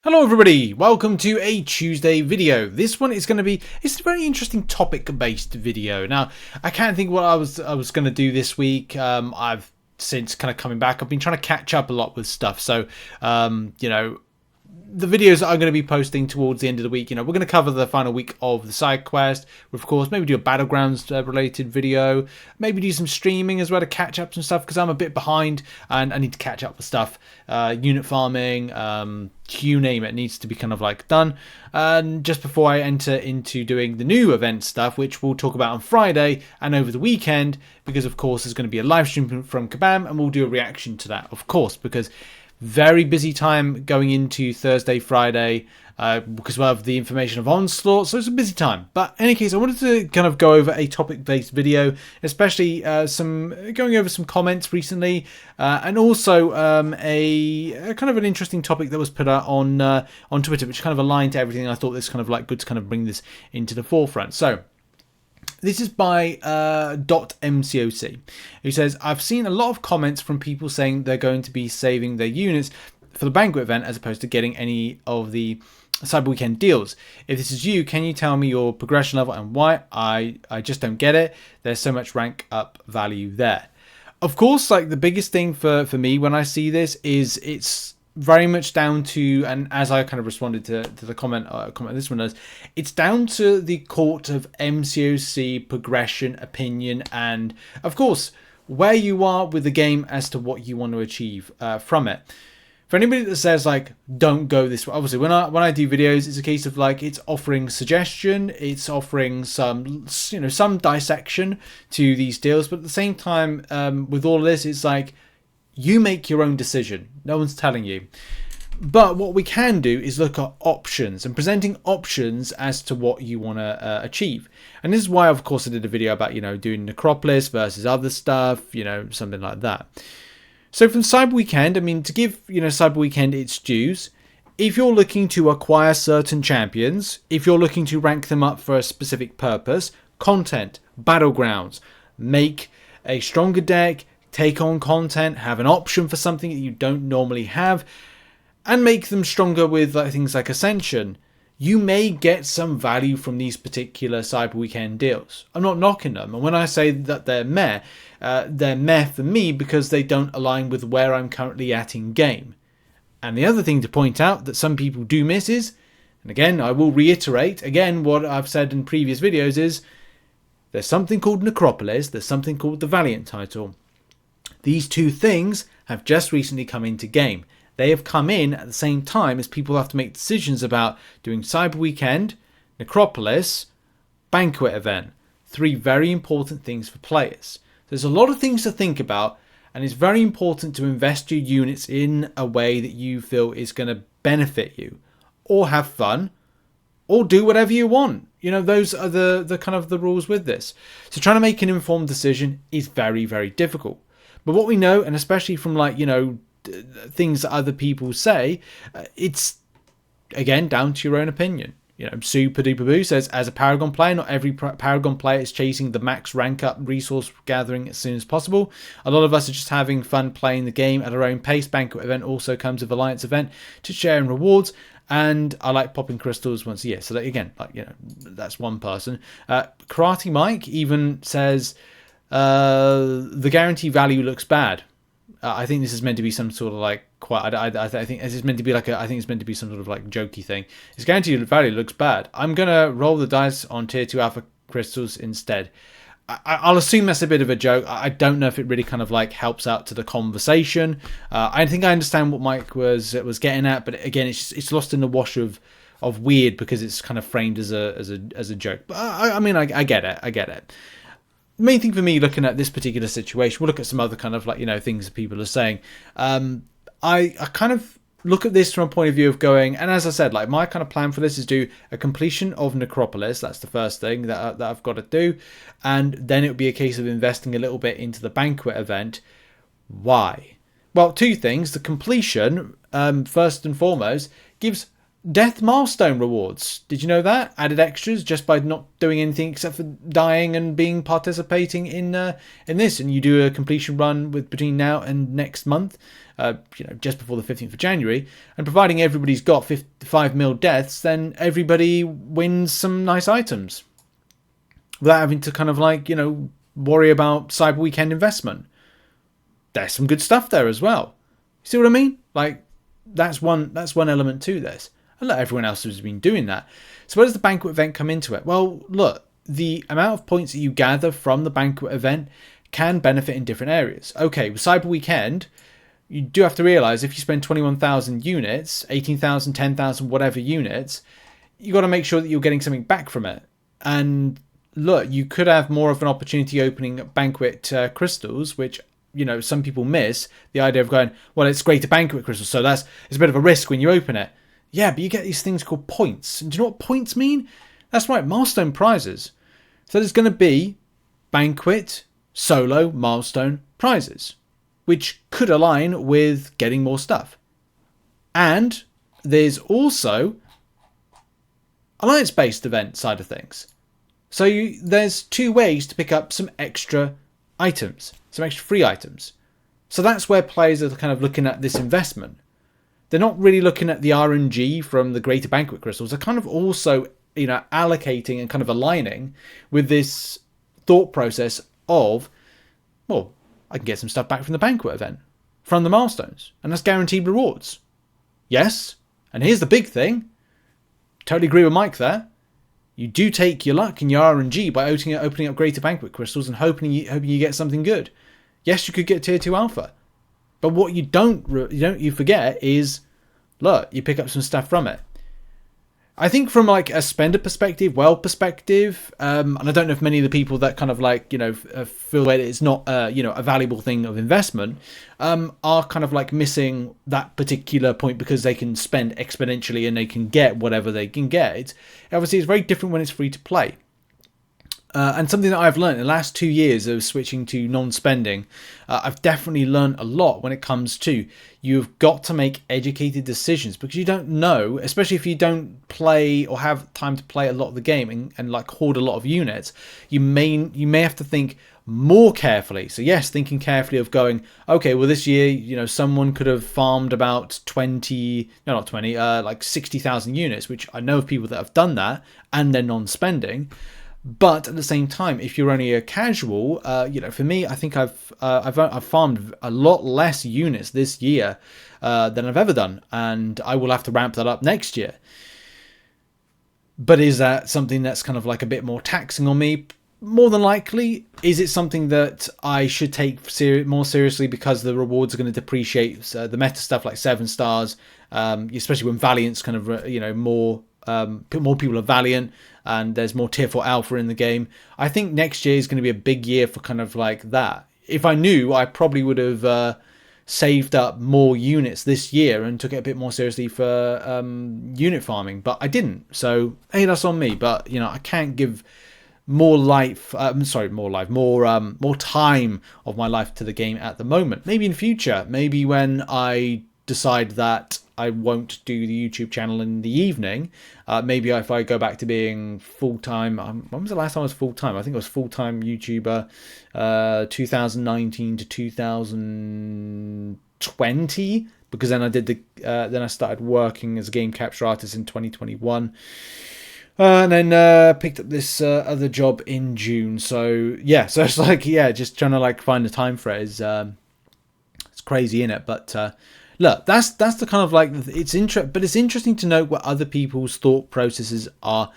Hello everybody, welcome to a Tuesday video. This one is going to be, it's a very interesting topic based video. Now, I can't think what I was going to do this week. I've since kind of coming back, I've been trying to catch up a lot with stuff. So, the videos that I'm going to be posting towards the end of the week, we're going to cover the final week of the side quest. Of course, maybe do a Battlegrounds related video, maybe do some streaming as well to catch up some stuff because I'm a bit behind and I need to catch up with stuff. Unit farming, you name it, needs to be kind of like done. And just before I enter into doing the new event stuff, which we'll talk about on Friday and over the weekend, because of course there's going to be a live stream from Kabam and we'll do a reaction to that, of course, because very busy time going into Thursday, Friday, because we'll have the information of Onslaught, so it's a busy time. But in any case, I wanted to kind of go over a topic-based video, especially going over some comments recently, and also a kind of an interesting topic that was put out on Twitter, which kind of aligned to everything. I thought this kind of like good to kind of bring this into the forefront. So this is by .MCOC, who says, I've seen a lot of comments from people saying they're going to be saving their units for the Banquet Event as opposed to getting any of the Cyber Weekend deals. If this is you, can you tell me your progression level and why? I just don't get it. There's so much rank up value there. Of course, like the biggest thing for me when I see this is it's very much down to, and as I kind of responded to the comment this one is, it's down to the court of MCOC progression, opinion, and of course where you are with the game as to what you want to achieve from it. For anybody that says like don't go this way, obviously when I do videos, it's a case of like it's offering suggestion, it's offering some some dissection to these deals, but at the same time with all of this, it's like you make your own decision. No one's telling you. But what we can do is look at options and presenting options as to what you want to achieve. And this is why, of course, I did a video about, doing Necropolis versus other stuff, something like that. So from Cyber Weekend, I mean, to give, Cyber Weekend its dues, if you're looking to acquire certain champions, if you're looking to rank them up for a specific purpose, content, Battlegrounds, make a stronger deck, take on content, have an option for something that you don't normally have, and make them stronger with things like Ascension, you may get some value from these particular Cyber Weekend deals. I'm not knocking them, and when I say that they're meh for me because they don't align with where I'm currently at in game. And the other thing to point out that some people do miss is, and again I will reiterate again what I've said in previous videos, is there's something called Necropolis, there's something called the Valiant title. These two things have just recently come into game. They have come in at the same time as people have to make decisions about doing Cyber Weekend, Necropolis, Banquet Event. Three very important things for players. There's a lot of things to think about, and it's very important to invest your units in a way that you feel is going to benefit you, or have fun, or do whatever you want. Those are the kind of the rules with this. So trying to make an informed decision is very, very difficult. But what we know, and especially from things that other people say, it's again down to your own opinion. Super Duper Boo says, as a Paragon player, not every Paragon player is chasing the max rank up resource gathering as soon as possible. A lot of us are just having fun playing the game at our own pace. Banquet Event also comes with Alliance Event to share in rewards. And I like popping crystals once a year. So that, again, that's one person. Karate Mike even says, the guarantee value looks bad. I think this is meant to be some sort of I think this is meant to be I think it's meant to be some sort of jokey thing. Its guaranteed value looks bad. I'm gonna roll the dice on tier 2 alpha crystals instead. I'll assume that's a bit of a joke. I don't know if it really kind of helps out to the conversation. I think I understand what Mike was getting at, but again, it's lost in the wash of weird because it's kind of framed as a joke. But I mean, I get it. The main thing for me looking at this particular situation, we'll look at some other kind of things that people are saying. I kind of look at this from a point of view of going, and as I said, my kind of plan for this is do a completion of Necropolis. That's the first thing that I've got to do, and then it would be a case of investing a little bit into the Banquet Event. Why? Well, two things. The completion, first and foremost, gives death milestone rewards. Did you know that? Added extras just by not doing anything except for dying and participating in this. And you do a completion run between now and next month, just before the 15th of January. And providing everybody's got 5 mil deaths, then everybody wins some nice items without having to kind of like, you know, worry about Cyber Weekend investment. There's some good stuff there as well. See what I mean? Like, that's one element to this. And look, everyone else has been doing that. So where does the Banquet Event come into it? Well, look, the amount of points that you gather from the Banquet Event can benefit in different areas. Okay, with Cyber Weekend, you do have to realize if you spend 21,000 units, 18,000, 10,000, whatever units, you got to make sure that you're getting something back from it. And look, you could have more of an opportunity opening Banquet crystals, which, you know, some people miss the idea of going, well, it's greater Banquet crystals, so it's a bit of a risk when you open it. Yeah, but you get these things called points. And do you know what points mean? That's right, milestone prizes. So there's going to be Banquet solo milestone prizes, which could align with getting more stuff. And there's also alliance-based event side of things. So there's two ways to pick up some extra items, some extra free items. So that's where players are kind of looking at this investment. They're not really looking at the RNG from the greater Banquet crystals. They're kind of also, you know, allocating and kind of aligning with this thought process of, well, I can get some stuff back from the Banquet event, from the milestones, and that's guaranteed rewards. Yes, and here's the big thing. Totally agree with Mike there. You do take your luck and your RNG by opening up greater Banquet crystals and hoping you get something good. Yes, you could get tier 2 alpha. But what you forget is, look, you pick up some stuff from it. I think from like a spender perspective, world perspective, and I don't know if many of the people that kind of like, you know, feel that it's not, you know, a valuable thing of investment, are kind of like missing that particular point because they can spend exponentially and they can get whatever they can get. Obviously, it's very different when it's free to play. And something that I've learned in the last 2 years of switching to non-spending, I've definitely learned a lot when it comes to you've got to make educated decisions because you don't know, especially if you don't play or have time to play a lot of the game and like hoard a lot of units, you may have to think more carefully. So yes, thinking carefully of going, okay, well this year, you know, someone could have farmed about 60,000 units, which I know of people that have done that and they're non-spending. But at the same time, if you're only a casual, you know, for me, I think I've farmed a lot less units this year than I've ever done, and I will have to ramp that up next year. But is that something that's kind of like a bit more taxing on me? More than likely. Is it something that I should take more seriously because the rewards are going to depreciate the meta stuff like 7 stars, especially when Valiant's kind of, you know, more people are Valiant and there's more tier 4 alpha in the game. I think next year is going to be a big year for kind of like that. If I knew, I probably would have saved up more units this year and took it a bit more seriously for unit farming, but I didn't. So hey, that's on me. But you know, I can't give more time of my life to the game at the moment. Maybe in future, maybe when I decide that I won't do the YouTube channel in the evening. Maybe if I go back to being full-time. When was the last time I was full-time? I think I was full-time YouTuber 2019 to 2020, because then I did then I started working as a game capture artist in 2021. And then picked up this other job in June. So yeah, so it's like, yeah, just trying to like find the time for it is it's crazy, innit? But look, that's the kind of like, but it's interesting to know what other people's thought processes are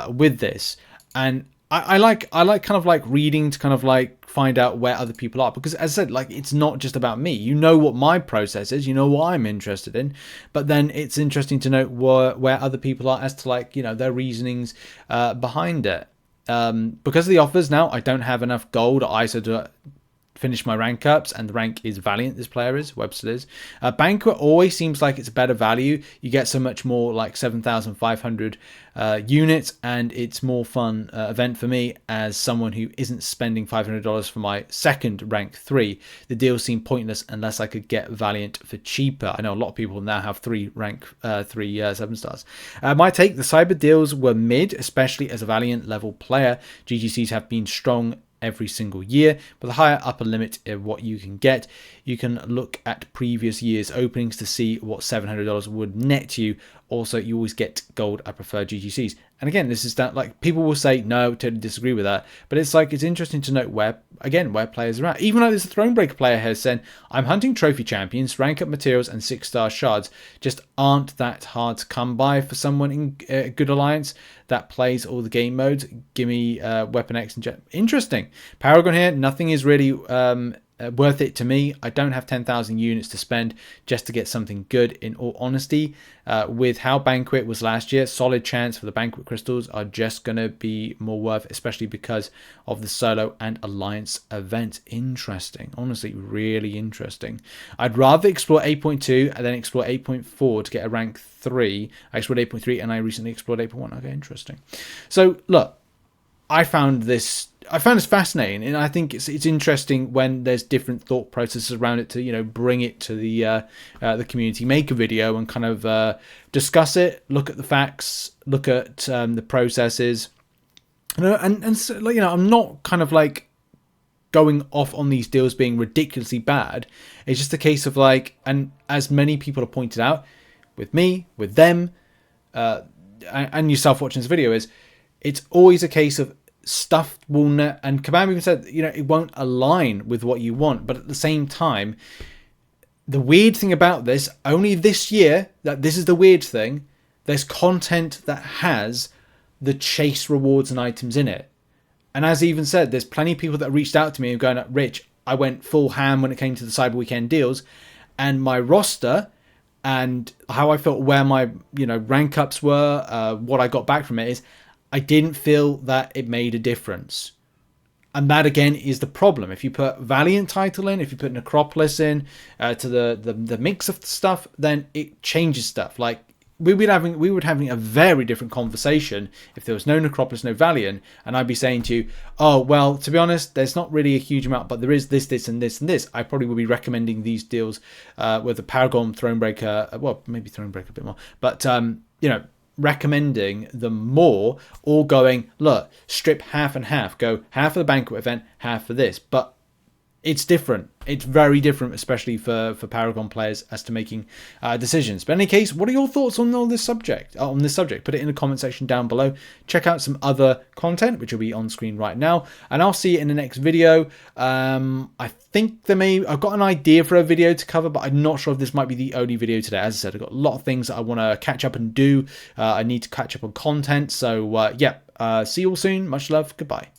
with this. And I like kind of like reading to kind of like find out where other people are, because as I said, like, it's not just about me. You know what my process is, you know what I'm interested in, but then it's interesting to know where other people are as to like, you know, their reasonings behind it. Because of the offers now, I don't have enough gold or ISO to finish my rank ups, and the rank is Valiant, this player is, Webster is. Banquet always seems like it's a better value. You get so much more, like 7,500 units, and it's more fun event for me as someone who isn't spending $500 for my second rank 3. The deals seem pointless unless I could get Valiant for cheaper. I know a lot of people now have 3 rank 7 stars. My take, the cyber deals were mid, especially as a Valiant level player. GGCs have been strong every single year, with a higher upper limit of what you can get. You can look at previous year's openings to see what $700 would net you. Also, you always get gold. I prefer GTCs. And again, this is that, like, people will say no, totally disagree with that, but it's like, it's interesting to note where players are at. Even though there's a Thronebreaker player here saying, I'm hunting trophy champions, rank up materials, and 6-star shards just aren't that hard to come by for someone in good alliance that plays all the game modes. Give me Weapon X and Jet. Interesting. Paragon here, nothing is really worth it to me. I don't have 10,000 units to spend just to get something good, in all honesty. With how Banquet was last year, solid chance for the Banquet crystals are just going to be more worth, especially because of the solo and alliance event. Interesting. Honestly, really interesting. I'd rather explore 8.2 and then explore 8.4 to get a rank 3. I explored 8.3 and I recently explored 8.1. Okay, interesting. So look, I found this fascinating, and I think it's interesting when there's different thought processes around it to, you know, bring it to the community, make a video and kind of discuss it, look at the facts, look at the processes, and so, you know, I'm not kind of like going off on these deals being ridiculously bad. It's just a case of like, and as many people have pointed out, with me, with them, and yourself watching this video, is it's always a case of stuff will not, and Kabam even said, you know, it won't align with what you want. But at the same time, the weird thing about this, only this year, that this is the weird thing, there's content that has the chase rewards and items in it. And as I even said, there's plenty of people that reached out to me and going, Rich, I went full ham when it came to the Cyber Weekend deals, and my roster and how I felt, where my, you know, rank ups were, what I got back from it, is I didn't feel that it made a difference. And that again is the problem. If you put Valiant title in, if you put Necropolis in, to the mix of stuff, then it changes stuff. Like we would having a very different conversation if there was no Necropolis, no Valiant, and I'd be saying to you, oh well, to be honest, there's not really a huge amount, but there is this, this, and this, and this. I probably would be recommending these deals with the Paragon, Thronebreaker, well, maybe Thronebreaker a bit more, but you know, recommending them more, or going, look, strip half and half, go half for the Banquet event, half for this. But it's different. It's very different, especially for Paragon players, as to making decisions. But in any case, what are your thoughts on all this subject? Put it in the comment section down below. Check out some other content, which will be on screen right now, and I'll see you in the next video. I think I've got an idea for a video to cover, but I'm not sure if this might be the only video today. As I said, I've got a lot of things that I want to catch up and do. I need to catch up on content. So yeah, see you all soon. Much love. Goodbye.